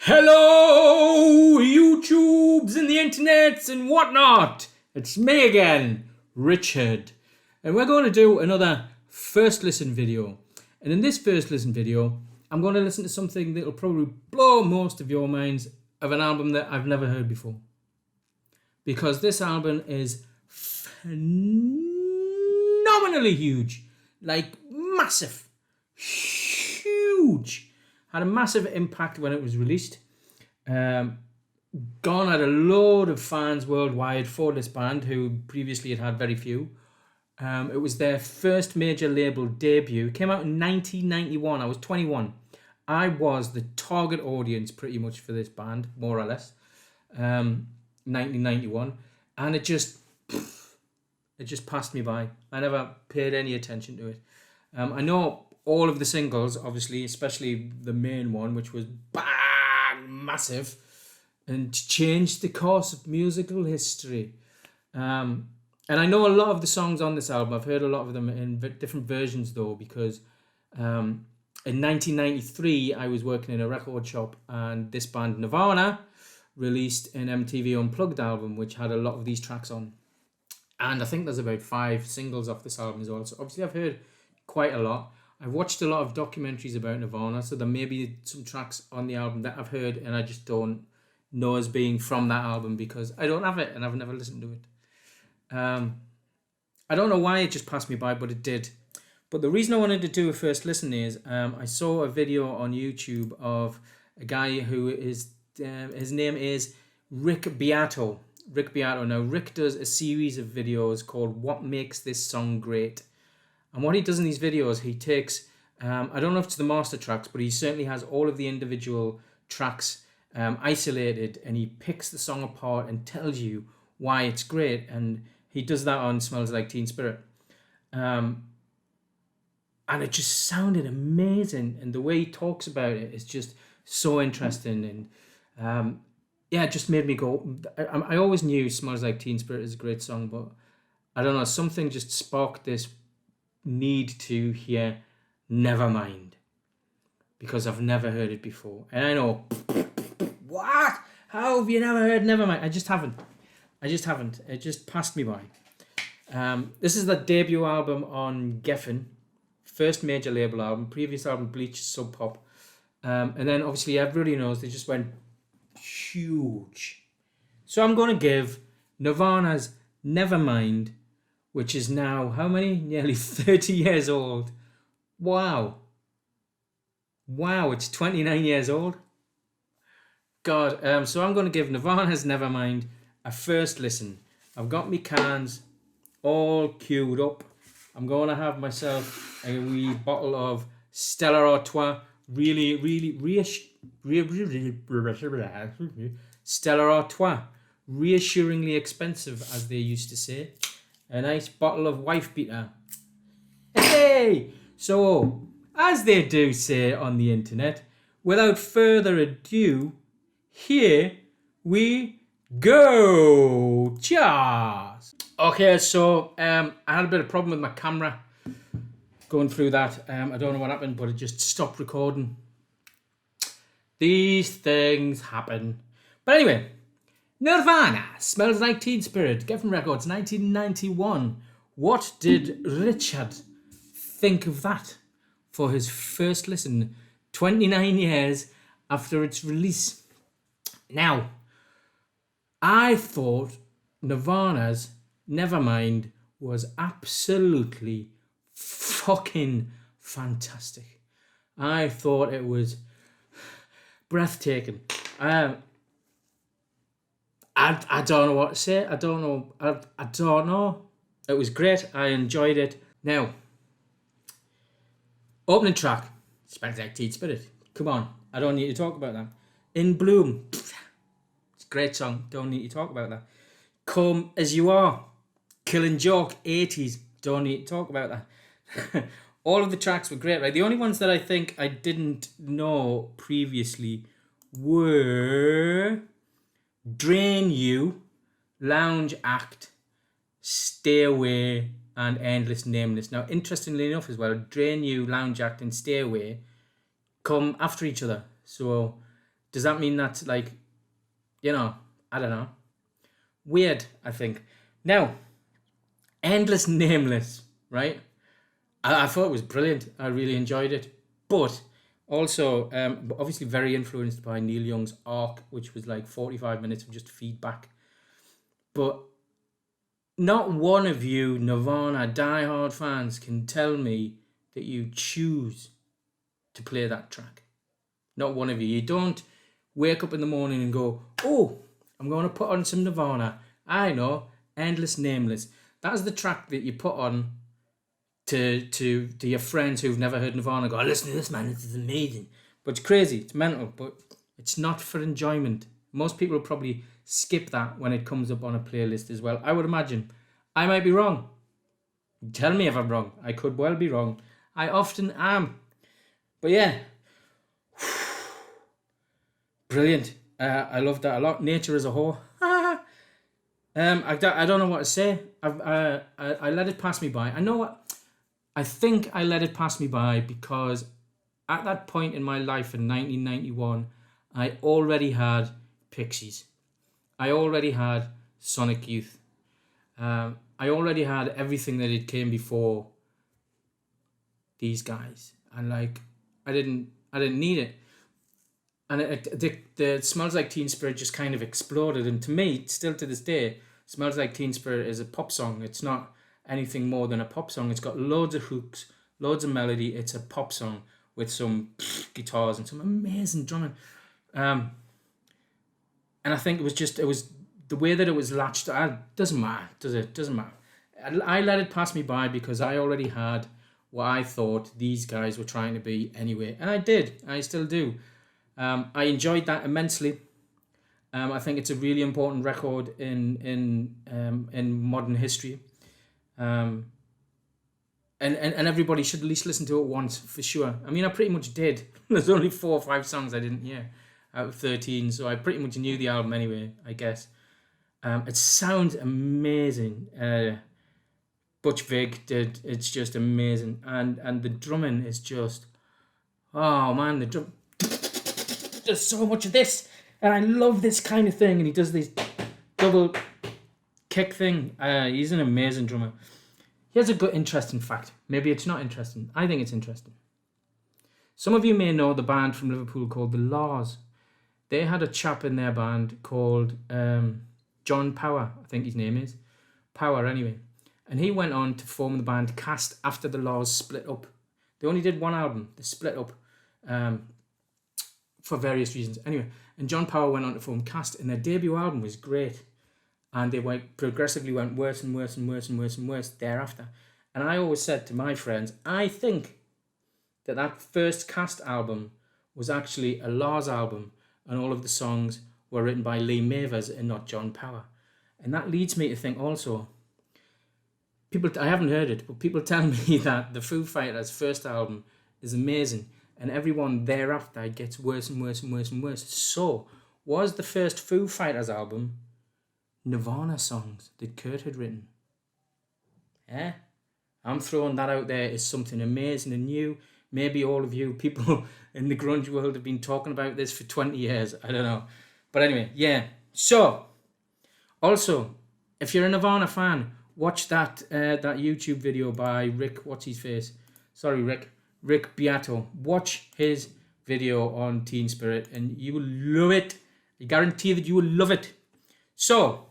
Hello, YouTubes and the internets and whatnot. It's me again, Richard. And we're going to do another first listen video. And in this first listen video, I'm going to listen to something that will probably blow most of your minds of an album that I've never heard before. Because this album is phenomenally huge. Like massive. Huge. Had a massive impact when it was released. Garnered a load of fans worldwide for this band who previously had very few. It was their first major label debut. It came out in 1991. I was 21. I was the target audience pretty much for this band, more or less. 1991. And it just passed me by. I never paid any attention to it. I know all of the singles, obviously, especially the main one, which was bang, massive, and changed the course of musical history. And I know a lot of the songs on this album. I've heard a lot of them in different versions, though, because in 1993, I was working in a record shop, and this band, Nirvana, released an MTV Unplugged album, which had a lot of these tracks on. And I think there's about 5 singles off this album as well. So obviously I've heard quite a lot. I've watched a lot of documentaries about Nirvana, so there may be some tracks on the album that I've heard and I just don't know as being from that album because I don't have it and I've never listened to it. I don't know why it just passed me by, but it did. But the reason I wanted to do a first listen is I saw a video on YouTube of a guy who is, his name is Rick Beato. Rick Beato. Now, Rick does a series of videos called What Makes This Song Great? And what he does in these videos, he takes, I don't know if it's the master tracks, but he certainly has all of the individual tracks isolated, and he picks the song apart and tells you why it's great. And he does that on Smells Like Teen Spirit. And it just sounded amazing. And the way he talks about it is just so interesting. And it just made me go, I always knew Smells Like Teen Spirit is a great song, but I don't know, something just sparked this need to hear Nevermind because I've never heard it before. And I know, what? How have you never heard Nevermind? I just haven't. It just passed me by. This is the debut album on Geffen, first major label album. Previous album, Bleach, Sub Pop. And then obviously everybody knows they just went huge. So I'm going to give Nirvana's Nevermind, which is now, how many? Nearly 30 years old. Wow, it's 29 years old. God, so I'm going to give Nirvana's Nevermind a first listen. I've got my cans all queued up. I'm going to have myself a wee bottle of Stella Artois. Stella Artois. Reassuringly expensive, as they used to say. A nice bottle of wife beater. Hey! So, as they do say on the internet, without further ado, here we go. Cheers! Okay, so I had a bit of problem with my camera going through that. I don't know what happened, but it just stopped recording. These things happen. But anyway, Nirvana, Smells Like Teen Spirit, Geffen Records, 1991. What did Richard think of that for his first listen 29 years after its release? Now, I thought Nirvana's Nevermind was absolutely fucking fantastic. I thought it was breathtaking. I don't know what to say. I don't know. It was great. I enjoyed it. Now, opening track, Smells Like Teen Spirit. Come on. I don't need to talk about that. In Bloom. It's a great song. Don't need to talk about that. Come As You Are. Killing Joke, 80s. Don't need to talk about that. All of the tracks were great, right? The only ones that I think I didn't know previously were Drain You, Lounge Act, Stay Away, and Endless Nameless. Now, interestingly enough as well, Drain You, Lounge Act, and Stay Away come after each other. So Does that mean that's like, I don't know. Weird, I think. Now, Endless Nameless, right? I thought it was brilliant. I really enjoyed it. But also, obviously very influenced by Neil Young's Arc, which was like 45 minutes of just feedback. But not one of you Nirvana diehard fans can tell me that you choose to play that track. Not one of you. You don't wake up in the morning and go, oh, I'm going to put on some Nirvana. I know, Endless Nameless. That's the track that you put on to your friends who've never heard Nirvana. Go, listen to this, man, this is amazing. But it's crazy, it's mental, but it's not for enjoyment. Most people will probably skip that when it comes up on a playlist as well, I would imagine. I might be wrong. Tell me if I'm wrong. I could well be wrong. I often am. But yeah. Brilliant. I love that a lot. Nature as a whole. I don't know what to say. I let it pass me by. I know what. I think I let it pass me by because at that point in my life in 1991, I already had Pixies. I already had Sonic Youth. I already had everything that it came before these guys, and like I didn't need it. And the Smells Like Teen Spirit just kind of exploded. And to me, still to this day, Smells Like Teen Spirit is a pop song. It's not anything more than a pop song. It's got loads of hooks, loads of melody. It's a pop song with some guitars and some amazing drumming. And I think it was the way that it was latched. Doesn't matter, does it? Doesn't matter. I let it pass me by because I already had what I thought these guys were trying to be anyway. And I did. I still do. I enjoyed that immensely. I think it's a really important record in modern history. And everybody should at least listen to it once, for sure. I mean, I pretty much did. There's only 4 or 5 songs I didn't hear out of 13, so I pretty much knew the album anyway, I guess. It sounds amazing. Butch Vig did. It's just amazing. And the drumming is just... Oh, man, the drum... There's so much of this, and I love this kind of thing. And he does this double kick thing. He's an amazing drummer. He has a good, interesting fact. Maybe it's not interesting. I think it's interesting. Some of you may know the band from Liverpool called The Laws. They had a chap in their band called John Power, I think his name is. Power, anyway. And he went on to form the band Cast after The Laws split up. They only did one album. They split up. For various reasons. Anyway, and John Power went on to form Cast, and their debut album was great. And they progressively went worse and worse and worse and worse and worse thereafter. And I always said to my friends, I think that first Cast album was actually a Lars album, and all of the songs were written by Lee Mavers and not John Power. And that leads me to think also, I haven't heard it, but people tell me that the Foo Fighters' first album is amazing, and everyone thereafter gets worse and worse and worse and worse. So, was the first Foo Fighters album Nirvana songs that Kurt had written? I'm throwing that out there as something amazing and new. Maybe all of you people in the grunge world have been talking about this for 20 years. I don't know. But anyway, yeah. So, also, if you're a Nirvana fan, watch that YouTube video by Rick, what's his face? Sorry, Rick Beato. Watch his video on Teen Spirit and you will love it. I guarantee that you will love it. So,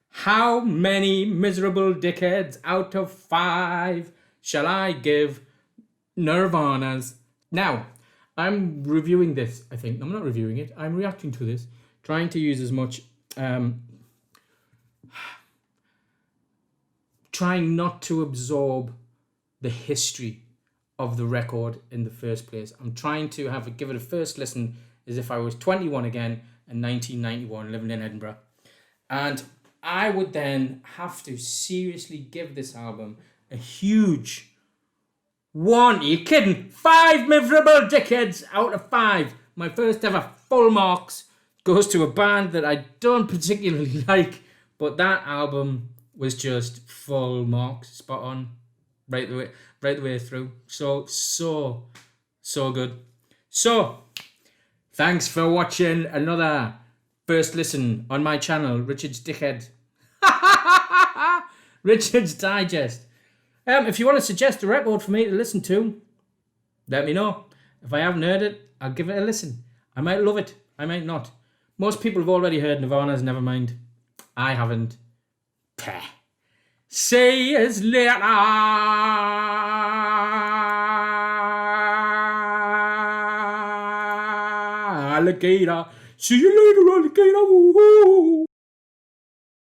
how many miserable dickheads out of 5 shall I give Nirvana's? Now, I'm reviewing this, I think. I'm not reviewing it. I'm reacting to this. Trying to use as much... trying not to absorb the history of the record in the first place. I'm trying to give it a first listen as if I was 21 again in 1991 living in Edinburgh. And I would then have to seriously give this album a huge 1. Are you kidding? 5 miserable dickheads out of 5. My first ever full marks goes to a band that I don't particularly like, but that album was just full marks, spot on, right the way through. So good. So, Thanks for watching another first listen on my channel, Richard's Dickhead. Richard's Digest. If you want to suggest a record for me to listen to, let me know. If I haven't heard it, I'll give it a listen. I might love it. I might not. Most people have already heard Nirvana's Nevermind. I haven't. Peh. See you later. Alligator. See you later, alligator. Woo-hoo.